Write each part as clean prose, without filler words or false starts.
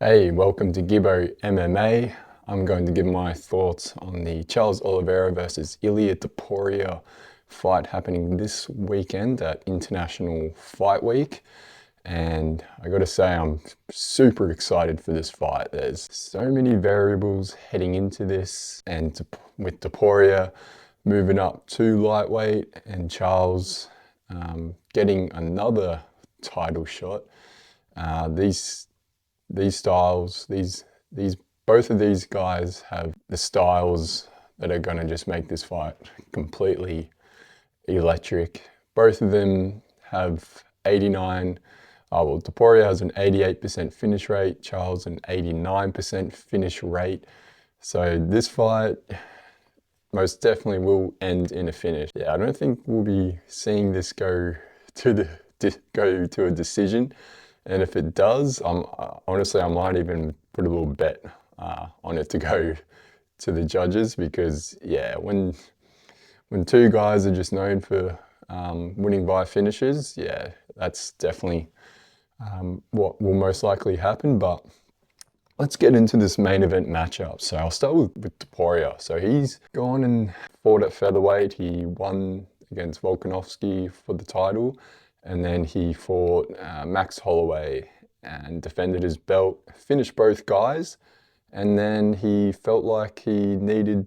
Hey, welcome to Gibbo MMA. I'm going to give my thoughts on the Charles Oliveira versus Ilia Topuria fight happening this weekend at International Fight Week. And I gotta say, I'm super excited for this fight. There's so many variables heading into this, and with Topuria moving up to lightweight and Charles getting another title shot. These styles, both of these guys have the styles that are gonna just make this fight completely electric. Both of them have 89, well, Topuria has an 88% finish rate, Charles an 89% finish rate. So this fight most definitely will end in a finish. Yeah, I don't think we'll be seeing this go to a decision. And if it does, honestly, I might even put a little bet on it to go to the judges, because yeah, when two guys are just known for winning by finishes, yeah, that's definitely what will most likely happen. But let's get into this main event matchup. So I'll start with Topuria. So he's gone and fought at featherweight. He won against Volkanovski for the title. And then he fought Max Holloway and defended his belt, finished both guys. And then he felt like he did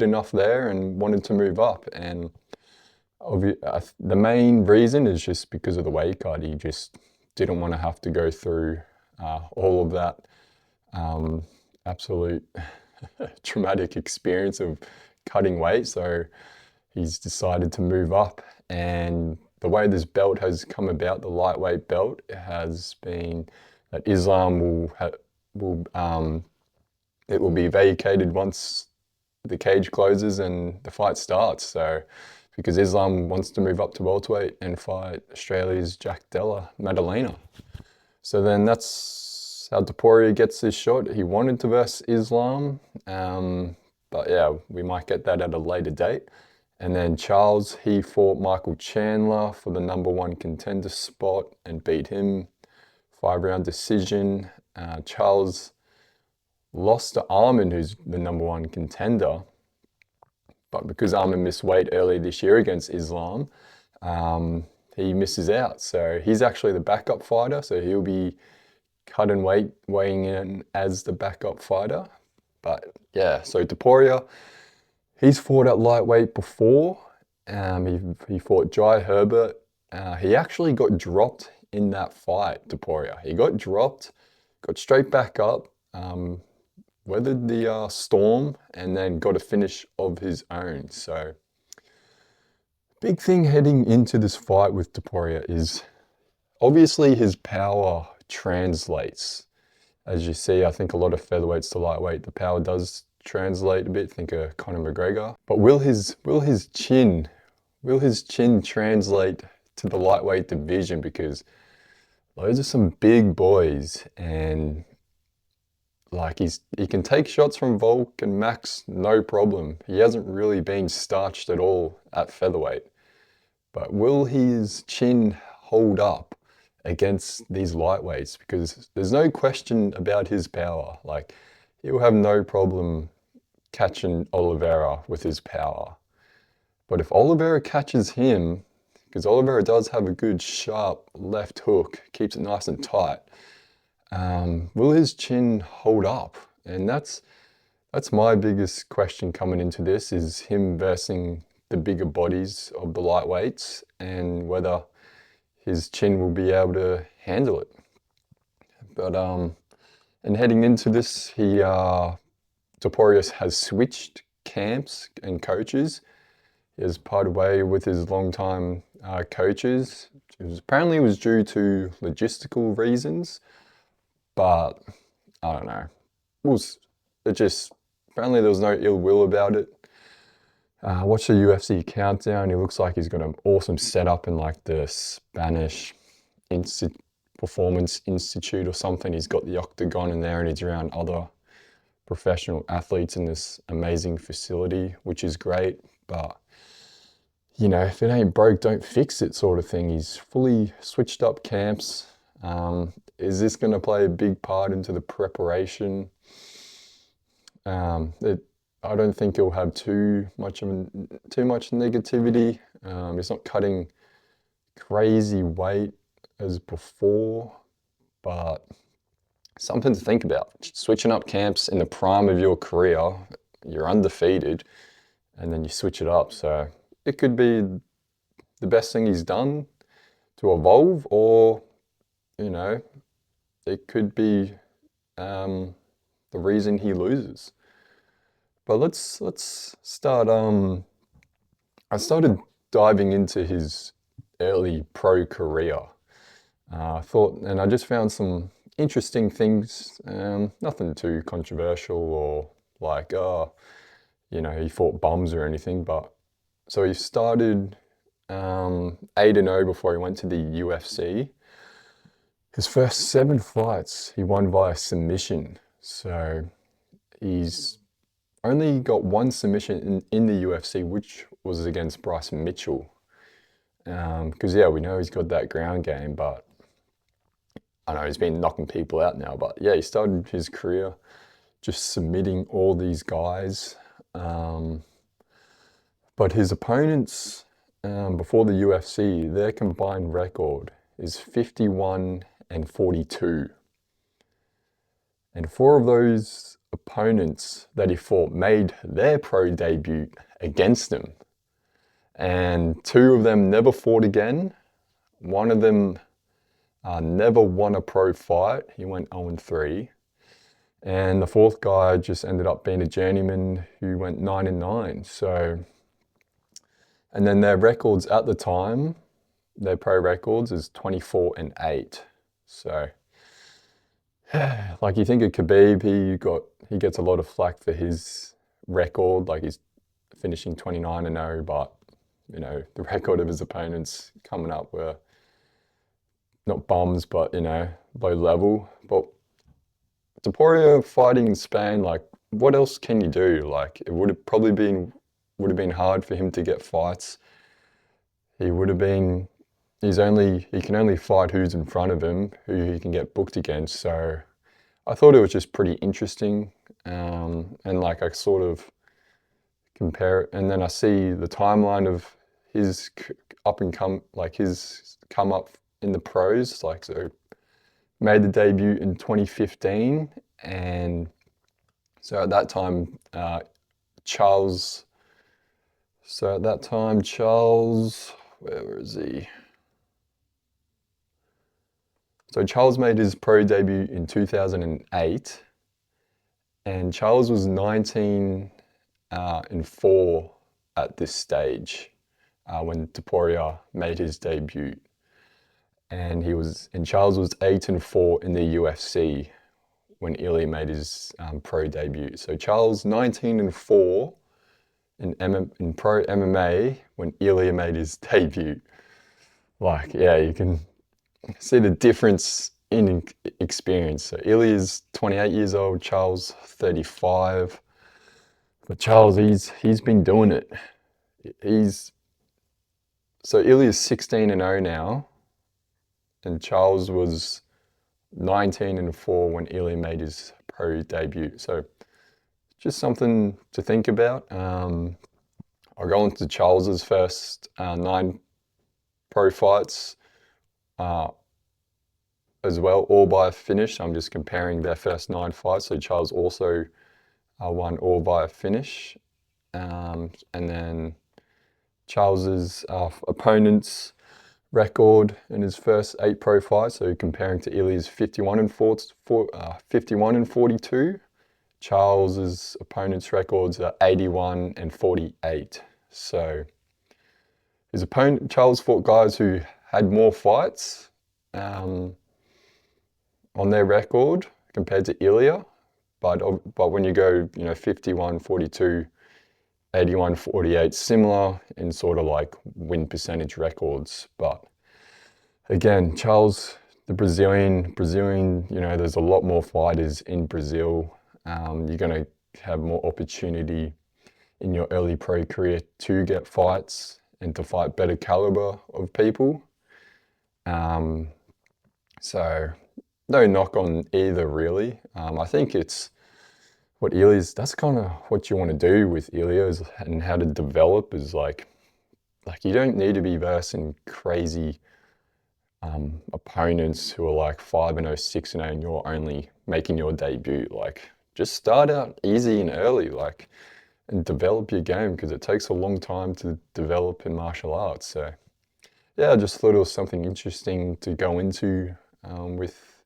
enough there and wanted to move up. And the main reason is just because of the weight cut. He just didn't want to have to go through all of that absolute traumatic experience of cutting weight. So he's decided to move up. And the way this belt has come about, the lightweight belt, has been that Islam will be vacated once the cage closes and the fight starts. So because Islam wants to move up to welterweight and fight Australia's Jack Della Maddalena. So then that's how Topuria gets this shot. He wanted to verse Islam, but yeah, we might get that at a later date. And then Charles, he fought Michael Chandler for the #1 contender spot and beat him 5-round decision. Charles lost to Arman, who's the #1 contender. But because Arman missed weight early this year against Islam, he misses out. So he's actually the backup fighter. So he'll be cutting weight, weighing in as the backup fighter. But yeah, so Topuria, he's fought at lightweight before. He fought Jai Herbert. He actually got dropped in that fight, Topuria. He got dropped, got straight back up, weathered the storm, and then got a finish of his own. So big thing heading into this fight with Topuria is obviously his power translates. As you see, I think a lot of featherweights to lightweight, the power does translate a bit. Think of Conor McGregor. But will his chin translate to the lightweight division? Because those are some big boys, and like he can take shots from Volk and Max, no problem. He hasn't really been starched at all at featherweight. But will his chin hold up against these lightweights? Because there's no question about his power. Like, he'll have no problem catching Oliveira with his power. But if Oliveira catches him, because Oliveira does have a good sharp left hook, keeps it nice and tight, will his chin hold up? And that's my biggest question coming into this, is him versing the bigger bodies of the lightweights, and whether his chin will be able to handle it. But and heading into this, Topuria has switched camps and coaches. He has parted way with his longtime coaches. Apparently it was due to logistical reasons, but I don't know. Apparently there was no ill will about it. Watch the UFC countdown. He looks like he's got an awesome setup in like the Spanish Performance Institute or something. He's got the octagon in there, and he's around other professional athletes in this amazing facility, which is great. But you know, if it ain't broke, don't fix it, sort of thing. He's fully switched up camps. is this going to play a big part into the preparation? I don't think he'll have too much negativity. He's not cutting crazy weight as before, but something to think about. Switching up camps in the prime of your career, you're undefeated, and then you switch it up. So it could be the best thing he's done to evolve, or, you know, it could be the reason he loses. But let's start. I started diving into his early pro career. And I just found some interesting things. Nothing too controversial or like, he fought bums or anything. But so he started 8-0 before he went to the UFC. His first 7 fights, he won via submission. So he's only got 1 submission in the UFC, which was against Bryce Mitchell. Because, we know he's got that ground game, but I know he's been knocking people out now. But, he started his career just submitting all these guys. But his opponents before the UFC, their combined record is 51-42. And 4 of those opponents that he fought made their pro debut against him. And 2 of them never fought again. One of them never won a pro fight. He went 0-3. And the 4th guy just ended up being a journeyman who went 9-9. So, and then their records at the time, their pro records is 24-8. So, like, you think of Khabib, he gets a lot of flack for his record, like he's finishing 29-0, but the record of his opponents coming up were not bums, but low level. But Topuria fighting in Spain, like, what else can you do? Like, it would have been hard for him to get fights. He can only fight who's in front of him, who he can get booked against. So I thought it was just pretty interesting. And like, I sort of compare it, and then I see the timeline of his his come up in the pros. Like, so made the debut in 2015, and so at that time, Charles, where is he? So Charles made his pro debut in 2008, and Charles was 19-4 at this stage when Topuria made his debut, and Charles was 8-4 in the UFC when Ilia made his pro debut. So Charles 19-4 in pro MMA when Ilia made his debut. Like, you can see the difference in experience. So Ilia's 28 years old, Charles 35. But Charles, he's been doing it. So Ilia's 16-0 now, and Charles was 19-4 when Ilia made his pro debut. So just something to think about. I'll go into Charles's first 9 pro fights as well, all by finish. I'm just comparing their first 9 fights. So Charles also won all by finish. And then Charles's opponent's record in his first 8 pro fights, so comparing to Ilia's 51-42, Charles's opponent's records are 81-48. So his opponent, Charles, fought guys who had more fights on their record compared to Ilia, but when you go 51-42, 81-48, similar in sort of like win percentage records. But again, Charles, the Brazilian, there's a lot more fighters in Brazil. You're going to have more opportunity in your early pro career to get fights and to fight better caliber of people. So no knock on either really. I think it's what Ilia's, that's kind of what you want to do with Ilia is, and how to develop is like you don't need to be versing crazy opponents who are like 5-0, 6-0, and you're only making your debut. Like, just start out easy and early, like, and develop your game because it takes a long time to develop in martial arts. So, yeah, I just thought it was something interesting to go into with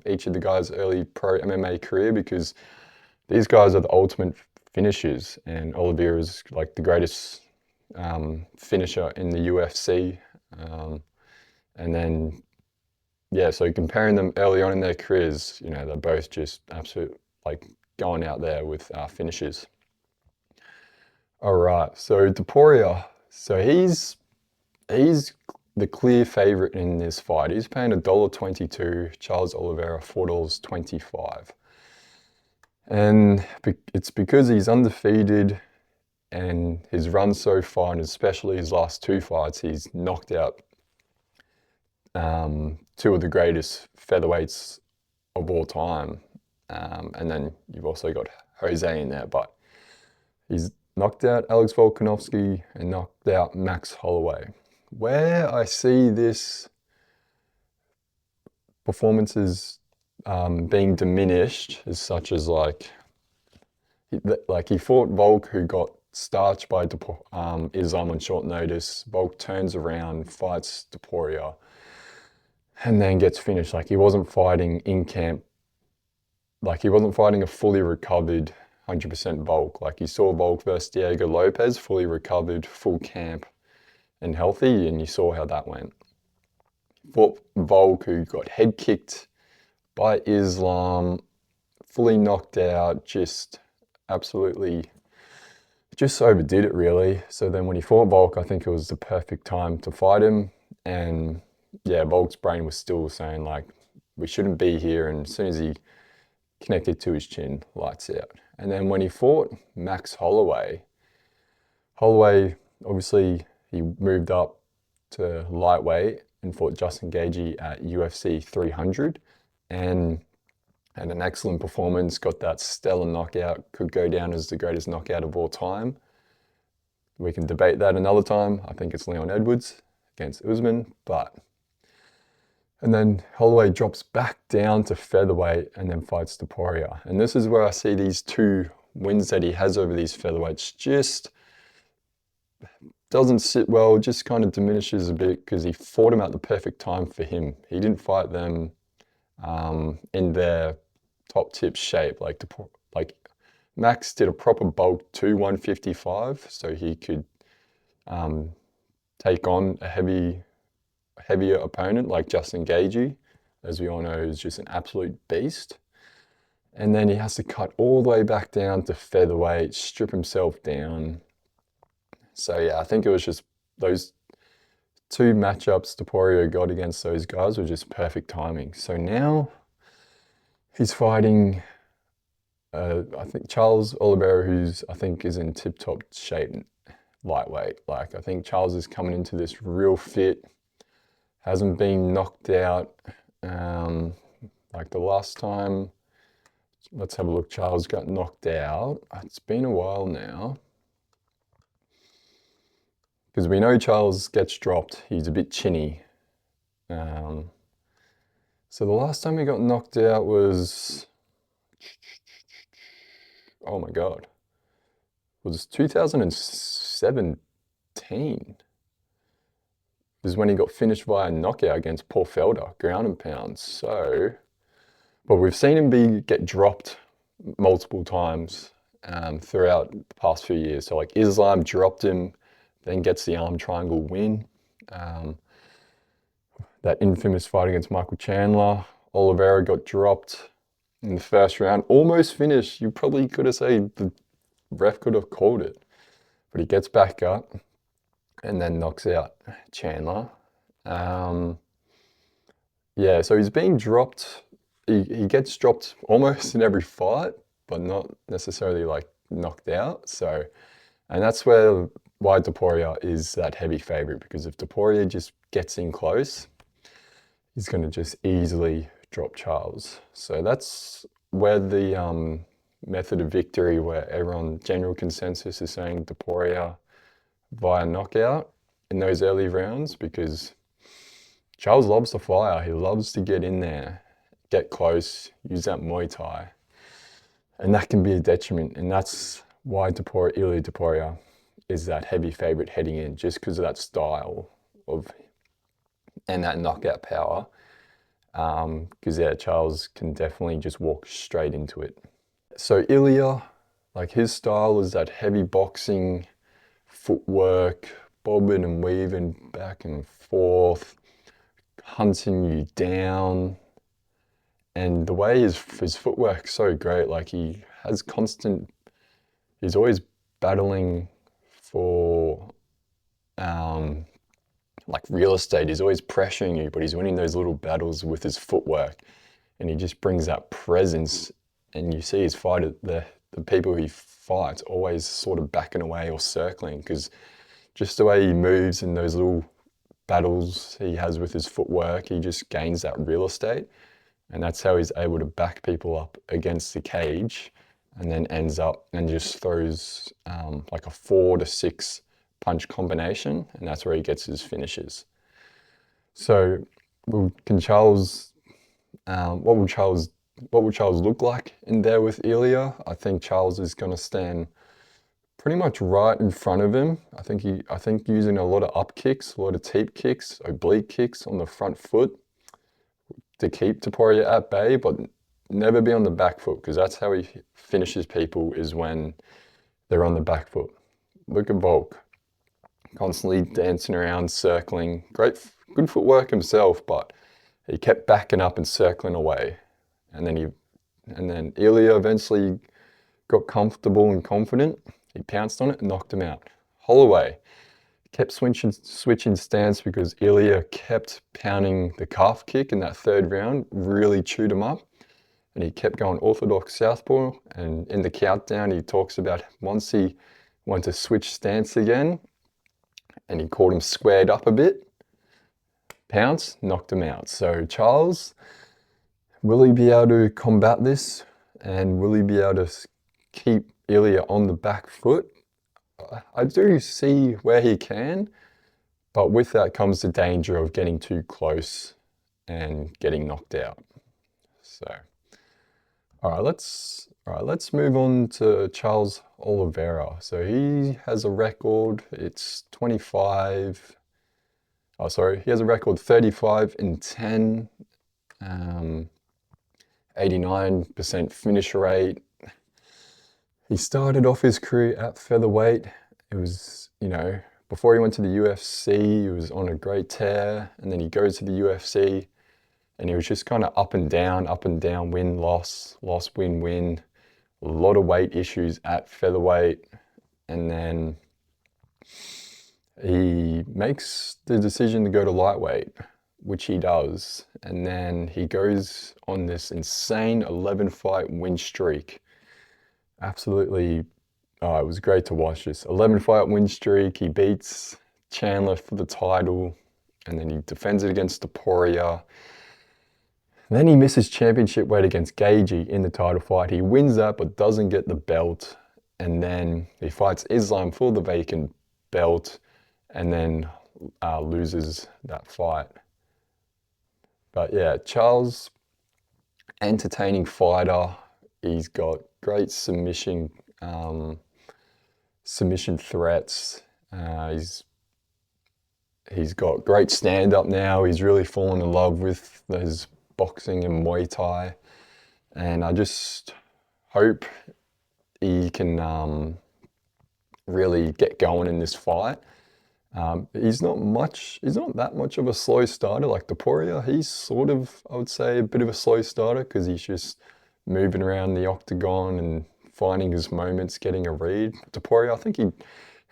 each of the guys' early pro MMA career because these guys are the ultimate finishers, and Oliveira is like the greatest finisher in the UFC. And then, yeah, so comparing them early on in their careers, you know, they're both just absolute, like, going out there with finishes. All right, so Topuria, so he's the clear favorite in this fight. He's paying $1.22, Charles Oliveira $4.25. And it's because he's undefeated and his run so far, and especially his last two fights, he's knocked out two of the greatest featherweights of all time. And then you've also got Jose in there, but he's knocked out Alex Volkanovski and knocked out Max Holloway. Where I see this performances being diminished is such as like he fought Volk, who got starched by Islam on short notice. Volk turns around, fights Topuria, and then gets finished. Like, he wasn't fighting in camp. Like, he wasn't fighting a fully recovered 100% Volk. Like, you saw Volk versus Diego Lopez, fully recovered, full camp and healthy, and you saw how that went. Fought Volk, who got head kicked by Islam, fully knocked out, just absolutely just overdid it really. So then when he fought Volk, I think it was the perfect time to fight him. And yeah, Volk's brain was still saying like, we shouldn't be here. And as soon as he connected to his chin, lights out. And then when he fought Max Holloway, obviously he moved up to lightweight and fought Justin Gaethje at UFC 300 and had an excellent performance, got that stellar knockout, could go down as the greatest knockout of all time. We can debate that another time. I think it's Leon Edwards against Usman, but... And then Holloway drops back down to featherweight and then fights Topuria. And this is where I see these two wins that he has over these featherweights just doesn't sit well, just kind of diminishes a bit because he fought him at the perfect time for him. He didn't fight them in their top tip shape. Like Max did a proper bulk to 155 so he could take on a heavier opponent like Justin Gaethje, as we all know, is just an absolute beast. And then he has to cut all the way back down to featherweight, strip himself down. So yeah, I think it was just those two matchups Topuria got against those guys were just perfect timing. So now he's fighting, I think, Charles Oliveira, who's I think is in tip-top shape lightweight. Like, I think Charles is coming into this real fit, hasn't been knocked out. Like the last time, let's have a look, Charles got knocked out. It's been a while now. Because we know Charles gets dropped, he's a bit chinny. So the last time he got knocked out was, oh my God, was 2017. Is when he got finished via a knockout against Paul Felder, ground and pound. So, but we've seen him get dropped multiple times throughout the past few years. So like Islam dropped him, then gets the arm triangle win. That infamous fight against Michael Chandler, Oliveira got dropped in the first round, almost finished. You probably could have said the ref could have called it, but he gets back up and then knocks out Chandler. Yeah, so he's being dropped. He gets dropped almost in every fight, but not necessarily like knocked out. So, and that's why Topuria is that heavy favorite, because if Topuria just gets in close, he's going to just easily drop Charles. So that's where the method of victory, where everyone, general consensus is saying Topuria via knockout in those early rounds, because Charles loves the fire. He loves to get in there, get close, use that Muay Thai. And that can be a detriment. And that's why Ilia Topuria is that heavy favorite heading in, just because of that style of and that knockout power. Because yeah, Charles can definitely just walk straight into it. So Ilia, like his style is that heavy boxing, footwork, bobbing and weaving back and forth, hunting you down. And the way his footwork's so great, like he has constant, he's always battling for like real estate. He's always pressuring you, but he's winning those little battles with his footwork. And he just brings that presence. And you see his fighter, the people he fights always sort of backing away or circling, because just the way he moves in those little battles he has with his footwork, he just gains that real estate. And that's how he's able to back people up against the cage, and then ends up and just throws like a 4 to 6 punch combination, and that's where he gets his finishes. So can Charles, what will Charles look like in there with Ilia? I think Charles is going to stand pretty much right in front of him. I think using a lot of up kicks, a lot of teep kicks, oblique kicks on the front foot to keep Topuria at bay, but never be on the back foot, because that's how he finishes people, is when they're on the back foot. Look at Volk, constantly dancing around, circling. Good footwork himself, but he kept backing up and circling away. And then Ilia eventually got comfortable and confident. He pounced on it and knocked him out. Holloway kept switching stance, because Ilia kept pounding the calf kick in that third round, really chewed him up. And he kept going orthodox southpaw. And in the countdown, he talks about once he wanted to switch stance again, and he caught him squared up a bit, pounce, knocked him out. So Charles, will he be able to combat this? And will he be able to keep Ilia on the back foot? I do see where he can, but with that comes the danger of getting too close and getting knocked out. So, all right, let's move on to Charles Oliveira. So he has a record. It's 25. Oh, sorry, he has a record 35-10, 89% finish rate. He started off his career at featherweight. It was, before he went to the UFC, he was on a great tear, and then he goes to the UFC, and he was just kind of up and down, win, loss, win, win. A lot of weight issues at featherweight, and then he makes the decision to go to lightweight, which he does, and then he goes on this insane 11-fight win streak. Absolutely, it was great to watch this 11-fight win streak. He beats Chandler for the title, and then he defends it against Topuria. Then he misses championship weight against Gagey in the title fight. He wins that, but doesn't get the belt. And then he fights Islam for the vacant belt, and then loses that fight. But yeah, Charles, entertaining fighter. He's got great submission threats. He's got great stand-up now. He's really fallen in love with his boxing and Muay Thai. And I just hope he can really get going in this fight. He's not that much of a slow starter like Topuria. He's sort of, I would say, a bit of a slow starter, because he's just moving around the octagon and finding his moments, getting a read. Topuria, I think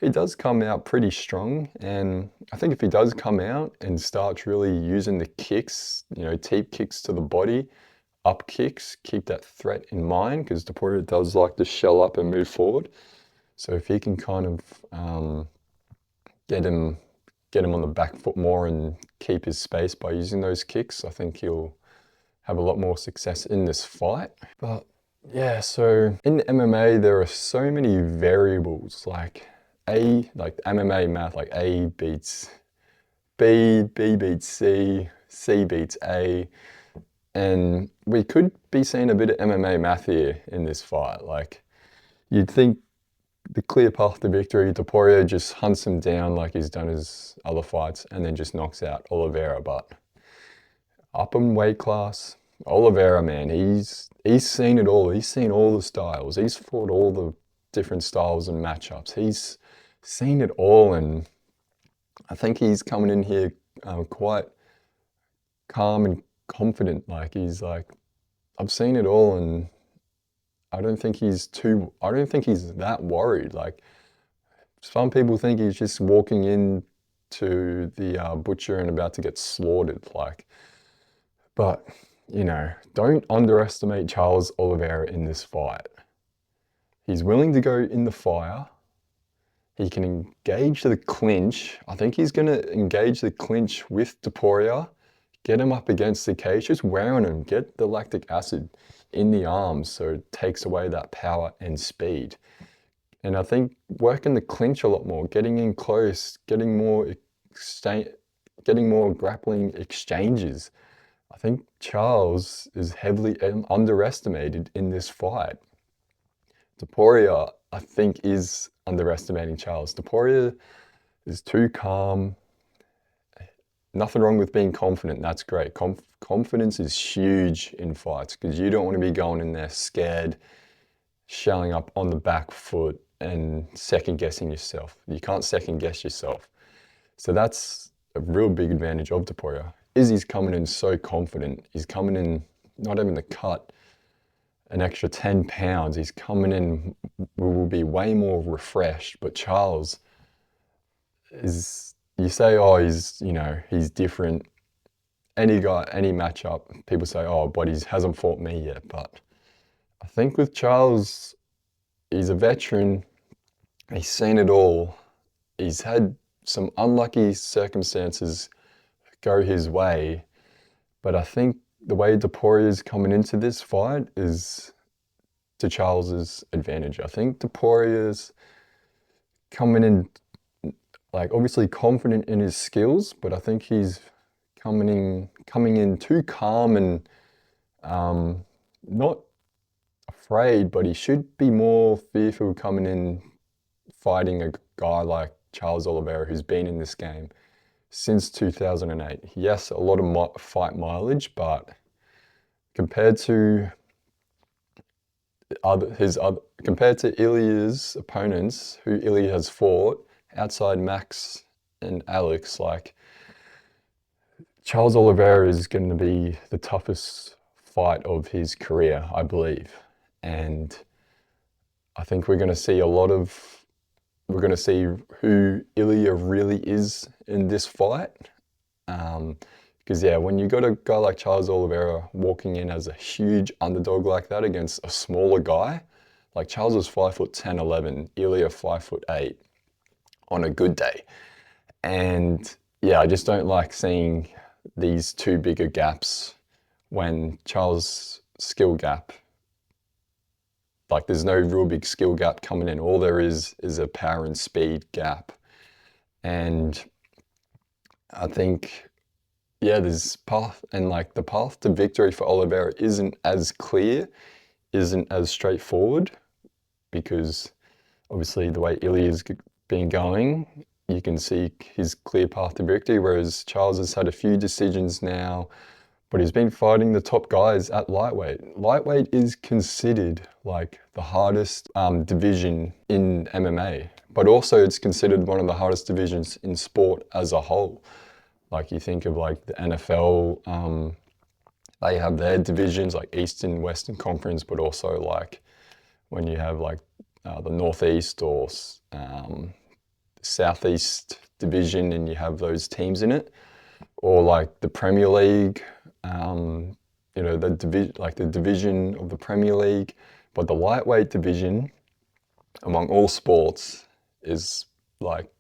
he does come out pretty strong, and I think if he does come out and starts really using the kicks, teep kicks to the body, up kicks, keep that threat in mind, because Topuria does like to shell up and move forward. So if he can kind of get him on the back foot more and keep his space by using those kicks, I think he'll have a lot more success in this fight. But yeah, so in MMA, there are so many variables, like MMA math, like A beats B, B beats C, C beats A. And we could be seeing a bit of MMA math here in this fight. Like, you'd think the clear path to victory, Topuria just hunts him down like he's done his other fights and then just knocks out Oliveira. But up in weight class, Oliveira, man, he's seen it all. He's seen all the styles. He's fought all the different styles and matchups. He's seen it all, and I think he's coming in here quite calm and confident. Like, he's like, I've seen it all, and I don't think he's that worried. Like, some people think he's just walking in to the butcher and about to get slaughtered. Like, but you know, don't underestimate Charles Oliveira in this fight. He's willing to go in the fire. He can engage the clinch. I think he's going to engage the clinch with Topuria, get him up against the cage, just wear on him, get the lactic acid in the arms so it takes away that power and speed. And I think working the clinch a lot more, getting in close, getting more grappling exchanges. I think Charles is heavily underestimated in this fight. Topuria, I think, is underestimating Charles. Topuria is too calm. Nothing wrong with being confident. That's great. Confidence is huge in fights because you don't want to be going in there scared, shelling up on the back foot and second guessing yourself. You can't second guess yourself. So that's a real big advantage of Topuria. He's coming in so confident. He's coming in not having to cut an extra 10 pounds. He's coming in, will be way more refreshed. But Charles is, you say, oh, he's different. Any guy, any matchup, people say, oh, but he hasn't fought me yet. But I think with Charles, he's a veteran. He's seen it all. He's had some unlucky circumstances go his way, but I think the way Topuria is coming into this fight is to Charles's advantage. I think Topuria's coming in, like, obviously confident in his skills, but I think he's coming in too calm and not afraid, but he should be more fearful coming in fighting a guy like Charles Oliveira, who's been in this game since 2008. Yes, a lot of fight mileage, but compared to Ilia's opponents, who Ilia has fought outside Max and Alex, like, Charles Oliveira is going to be the toughest fight of his career, I believe. And I think we're going to see who Ilia really is in this fight. Because yeah, when you got a guy like Charles Oliveira walking in as a huge underdog like that against a smaller guy, like Charles is 5'10", 11, Ilia 5'8" on a good day. And yeah, I just don't like seeing these two bigger gaps when Charles' skill gap, like, there's no real big skill gap coming in. All there is a power and speed gap. And I think, yeah, there's path, and like the path to victory for Oliveira isn't as clear, isn't as straightforward, because obviously the way Ilia's been going, you can see his clear path to victory, whereas Charles has had a few decisions now, but he's been fighting the top guys at lightweight. Lightweight is considered like the hardest division in MMA, but also it's considered one of the hardest divisions in sport as a whole. Like, you think of like the NFL, they have their divisions like Eastern, Western Conference, but also like when you have like the Northeast or Southeast division and you have those teams in it, or like the Premier League, the division of the Premier League. But the lightweight division among all sports is like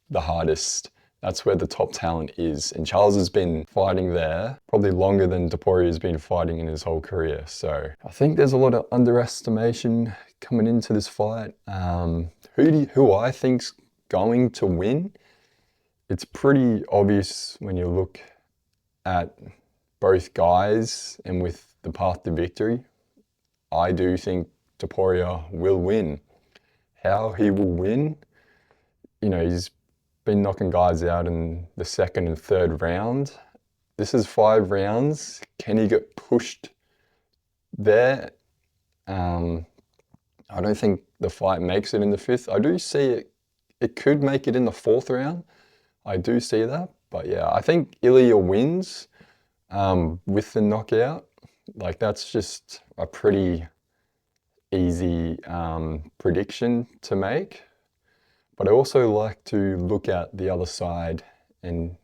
the hardest That's where the top talent is. And Charles has been fighting there probably longer than Topuria has been fighting in his whole career. So I think there's a lot of underestimation coming into this fight. Who I think's going to win? It's pretty obvious when you look at both guys and with the path to victory. I do think Topuria will win. How he will win, you know, he's been knocking guys out in the second and third round. This is 5 rounds. Can he get pushed there? I don't think the fight makes it in the 5th. I do see it could make it in the 4th round. I do see that. But yeah, I think Ilia wins with the knockout. Like, that's just a pretty easy prediction to make. But I also like to look at the other side and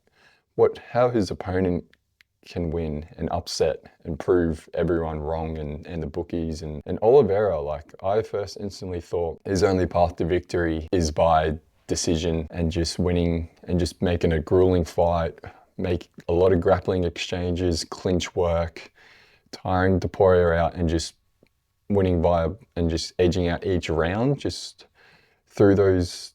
how his opponent can win and upset and prove everyone wrong and the bookies. And Oliveira, like, I first instantly thought his only path to victory is by decision and just winning and just making a grueling fight, make a lot of grappling exchanges, clinch work, tiring Topuria out and just winning and just edging out each round just through those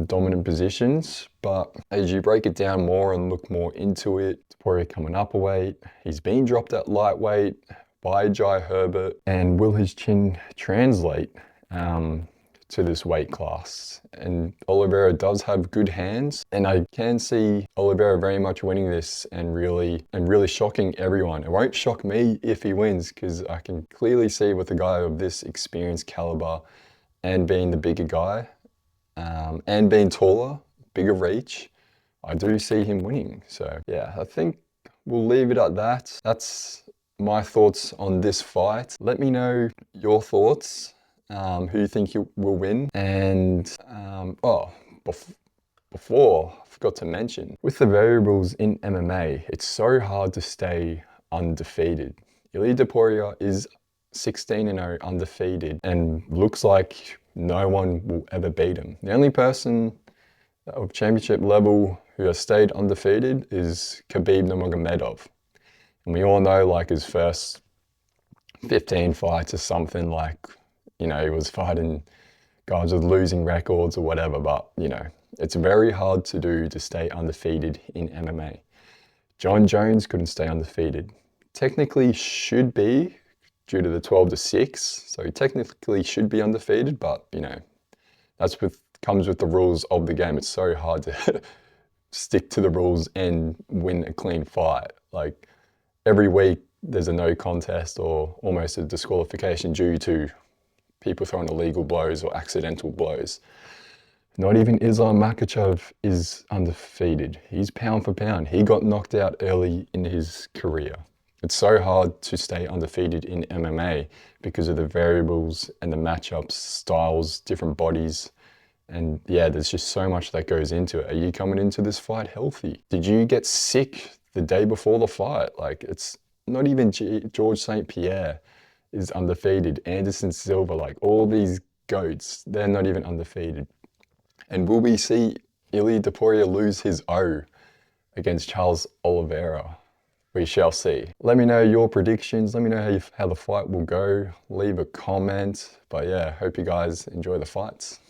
dominant positions. But as you break it down more and look more into it, Topuria coming up a weight, he's been dropped at lightweight by Jai Herbert, and will his chin translate to this weight class? And Oliveira does have good hands, and I can see Oliveira very much winning this and really shocking everyone. It won't shock me if he wins, because I can clearly see with a guy of this experience caliber and being the bigger guy, and being taller, bigger reach, I do see him winning. So yeah, I think we'll leave it at that. That's my thoughts on this fight. Let me know your thoughts, who you think you will win. And before, I forgot to mention, with the variables in MMA, it's so hard to stay undefeated. Ilia Topuria is 16-0 undefeated and looks like no one will ever beat him. The only person of championship level who has stayed undefeated is Khabib Nurmagomedov. And we all know, like, his first 15 fights or something, like, you know, he was fighting guys with losing records or whatever, but, you know, it's very hard to do to stay undefeated in MMA. John Jones couldn't stay undefeated. Technically should be, due to the 12-6, so he technically should be undefeated, but, you know, that's comes with the rules of the game. It's so hard to stick to the rules and win a clean fight. Like, every week there's a no contest or almost a disqualification due to people throwing illegal blows or accidental blows. Not even Islam Makhachev is undefeated. He's pound for pound. He got knocked out early in his career. It's so hard to stay undefeated in MMA because of the variables and the matchups, styles, different bodies. And yeah, there's just so much that goes into it. Are you coming into this fight healthy? Did you get sick the day before the fight? Like, it's not even George St. Pierre is undefeated. Anderson Silva, like, all these goats, they're not even undefeated. And will we see Ilia Topuria lose his O against Charles Oliveira? We shall see. Let me know your predictions. Let me know how the fight will go. Leave a comment. But yeah, hope you guys enjoy the fights.